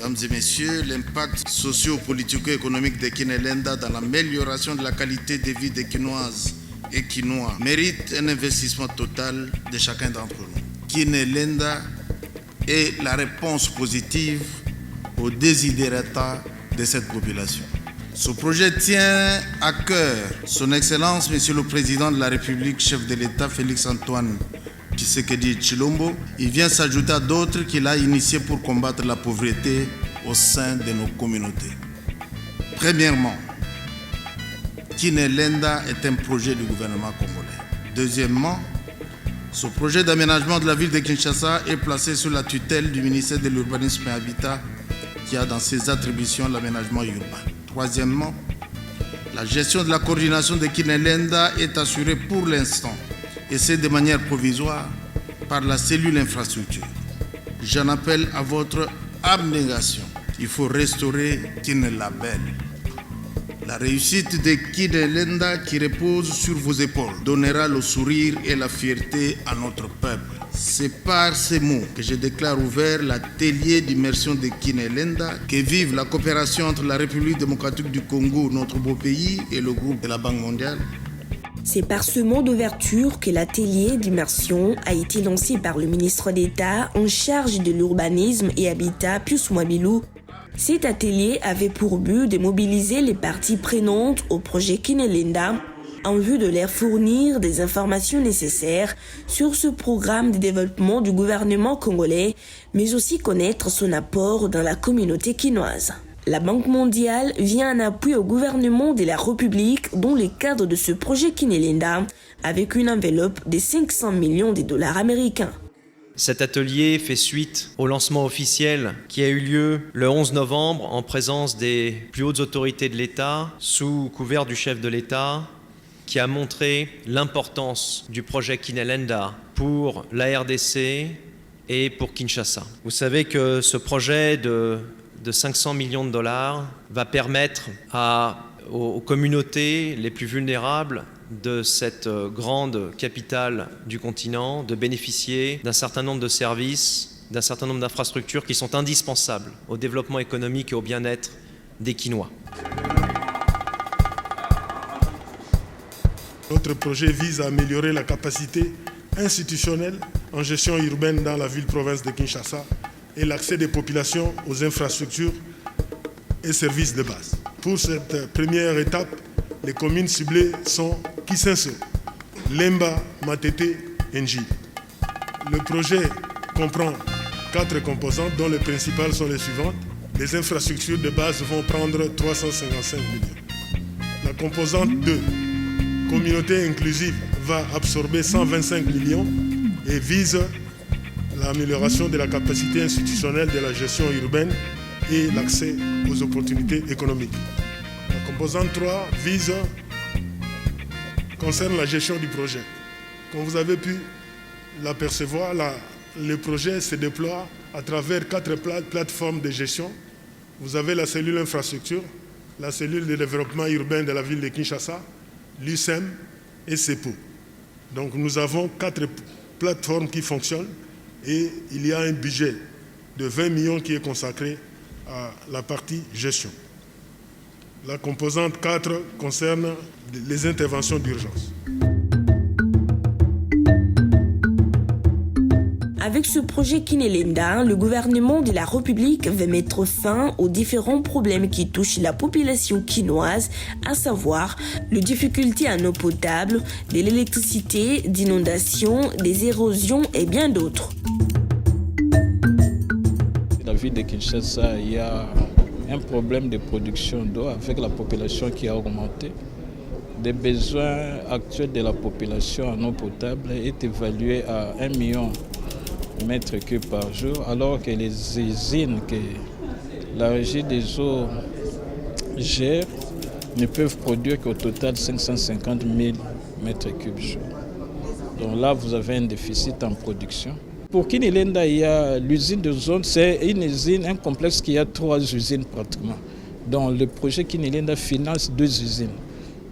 Mesdames et messieurs, l'impact socio-politico-économique de Kinelenda dans l'amélioration de la qualité de vie des Kinoises et Kinois mérite un investissement total de chacun d'entre nous. Kinelenda est la réponse positive aux desiderata de cette population. Ce projet tient à cœur son Excellence, Monsieur le Président de la République, chef de l'État, Félix-Antoine Tshisekedi Tshilombo. Il vient s'ajouter à d'autres qu'il a initiés pour combattre la pauvreté au sein de nos communautés. Premièrement, Kinelenda est un projet du gouvernement congolais. Deuxièmement, ce projet d'aménagement de la ville de Kinshasa est placé sous la tutelle du ministère de l'Urbanisme et Habitat qui a dans ses attributions l'aménagement urbain. Troisièmement, la gestion de la coordination de Kinelenda est assurée pour l'instant, et c'est de manière provisoire, par la cellule infrastructure. J'en appelle à votre abnégation. Il faut restaurer Kinelabel. La réussite de Kinelenda qui repose sur vos épaules donnera le sourire et la fierté à notre peuple. C'est par ces mots que je déclare ouvert l'atelier d'immersion de Kinelenda. Que vive la coopération entre la République démocratique du Congo, notre beau pays, et le groupe de la Banque mondiale. C'est par ce mot d'ouverture que l'atelier d'immersion a été lancé par le ministre d'État en charge de l'urbanisme et habitat, Pius Mwabilou. Cet atelier avait pour but de mobiliser les parties prenantes au projet Kinelenda en vue de leur fournir des informations nécessaires sur ce programme de développement du gouvernement congolais, mais aussi connaître son apport dans la communauté kinoise. La Banque mondiale vient en appui au gouvernement de la République dans le cadre de ce projet Kinelenda avec une enveloppe de 500 millions de dollars américains. Cet atelier fait suite au lancement officiel qui a eu lieu le 11 novembre en présence des plus hautes autorités de l'État, sous couvert du chef de l'État, qui a montré l'importance du projet Kinelenda pour la RDC et pour Kinshasa. Vous savez que ce projet de 500 millions de dollars va permettre aux communautés les plus vulnérables de cette grande capitale du continent de bénéficier d'un certain nombre de services, d'un certain nombre d'infrastructures qui sont indispensables au développement économique et au bien-être des Kinois. Notre projet vise à améliorer la capacité institutionnelle en gestion urbaine dans la ville-province de Kinshasa et l'accès des populations aux infrastructures et services de base. Pour cette première étape, les communes ciblées sont Kisenso, Lemba, Matete et Nji. Le projet comprend 4 composantes dont les principales sont les suivantes. Les infrastructures de base vont prendre 355 millions. La composante 2, communauté inclusive, va absorber 125 millions et vise l'amélioration de la capacité institutionnelle de la gestion urbaine et l'accès aux opportunités économiques. La composante 3 concerne la gestion du projet. Comme vous avez pu l'apercevoir, le projet se déploie à travers 4 plateformes de gestion. Vous avez la cellule infrastructure, la cellule de développement urbain de la ville de Kinshasa, l'USEM et CEPO. Donc nous avons 4 plateformes qui fonctionnent et il y a un budget de 20 millions qui est consacré à la partie gestion. La composante 4 concerne les interventions d'urgence. Avec ce projet Kinelenda, le gouvernement de la République veut mettre fin aux différents problèmes qui touchent la population kinoise, à savoir les difficultés en eau potable, de l'électricité, d'inondations, des érosions et bien d'autres. Dans la ville de Kinshasa, il y a un problème de production d'eau avec la population qui a augmenté. Les besoins actuels de la population en eau potable est évalué à 1 million de mètres cubes par jour, alors que les usines que la régie des eaux gère ne peuvent produire qu'au total 550 000 mètres cubes jour. Donc là, vous avez un déficit en production. Pour Kinelenda, il y a l'usine de zone, c'est une usine, un complexe qui a 3 usines pratiquement. Donc le projet Kinelenda finance 2 usines.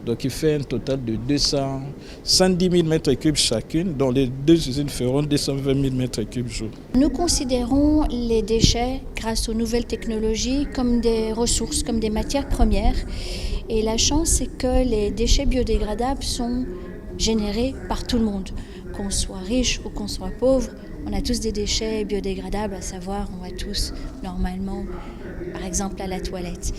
Donc il fait un total de 110 000 m3 chacune, dont les 2 usines feront 220 000 m3 jour. Nous considérons les déchets, grâce aux nouvelles technologies, comme des ressources, comme des matières premières. Et la chance, c'est que les déchets biodégradables sont générés par tout le monde. Qu'on soit riche ou qu'on soit pauvre, on a tous des déchets biodégradables, à savoir, on va tous normalement, par exemple, à la toilette.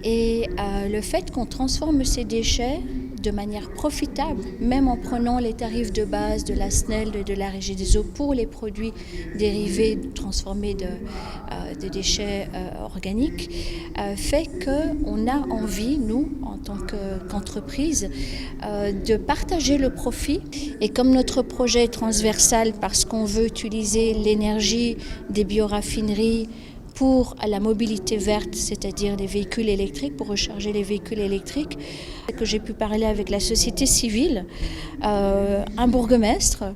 Et le fait qu'on transforme ces déchets de manière profitable, même en prenant les tarifs de base de la SNEL et de la Régie des eaux pour les produits dérivés transformés de déchets organiques, fait qu'on a envie, nous, en tant qu'entreprise, de partager le profit. Et comme notre projet est transversal parce qu'on veut utiliser l'énergie des bioraffineries pour la mobilité verte, c'est-à-dire les véhicules électriques, pour recharger les véhicules électriques, que j'ai pu parler avec la société civile, un bourgmestre,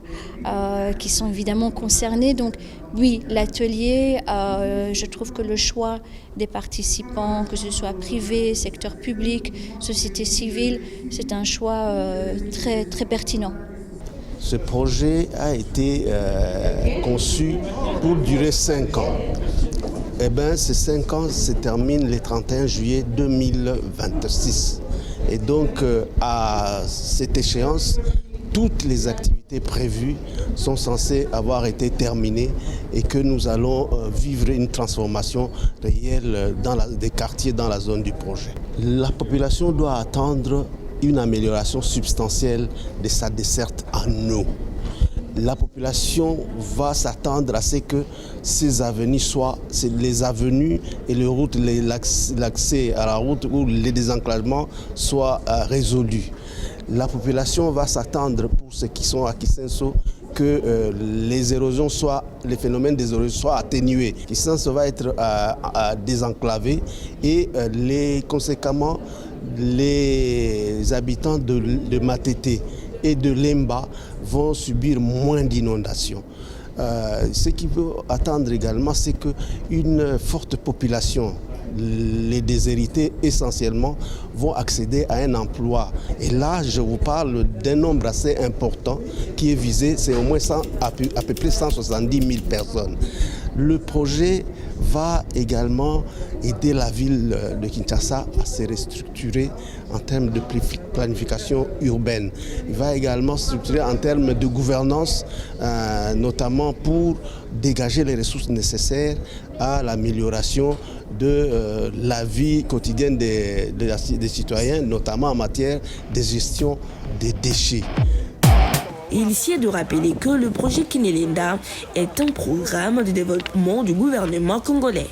qui sont évidemment concernés. Donc oui, l'atelier, je trouve que le choix des participants, que ce soit privé, secteur public, société civile, c'est un choix très, très pertinent. Ce projet a été conçu pour durer 5 ans. Eh bien, ces 5 ans se terminent le 31 juillet 2026. Et donc, à cette échéance, toutes les activités prévues sont censées avoir été terminées et que nous allons vivre une transformation réelle des quartiers dans la zone du projet. La population doit attendre une amélioration substantielle de sa desserte en eau. La population va s'attendre à ce que ces avenues soient, les avenues et les routes, l'accès à la route ou les désenclavements soient résolus. La population va s'attendre, pour ceux qui sont à Kisenso, que les phénomènes des érosions soient atténués. Kisenso va être désenclavé et conséquemment, les habitants de Matete et de Lemba vont subir moins d'inondations. Ce qu'il faut attendre également, c'est qu'une forte population, les déshérités essentiellement, vont accéder à un emploi. Et là, je vous parle d'un nombre assez important qui est visé, c'est au moins à peu près 170 000 personnes. Le projet va également aider la ville de Kinshasa à se restructurer en termes de planification urbaine. Il va également structurer en termes de gouvernance, notamment pour dégager les ressources nécessaires à l'amélioration de la vie quotidienne des citoyens, notamment en matière de gestion des déchets. Il s'y est de rappeler que le projet Kinelinda est un programme de développement du gouvernement congolais.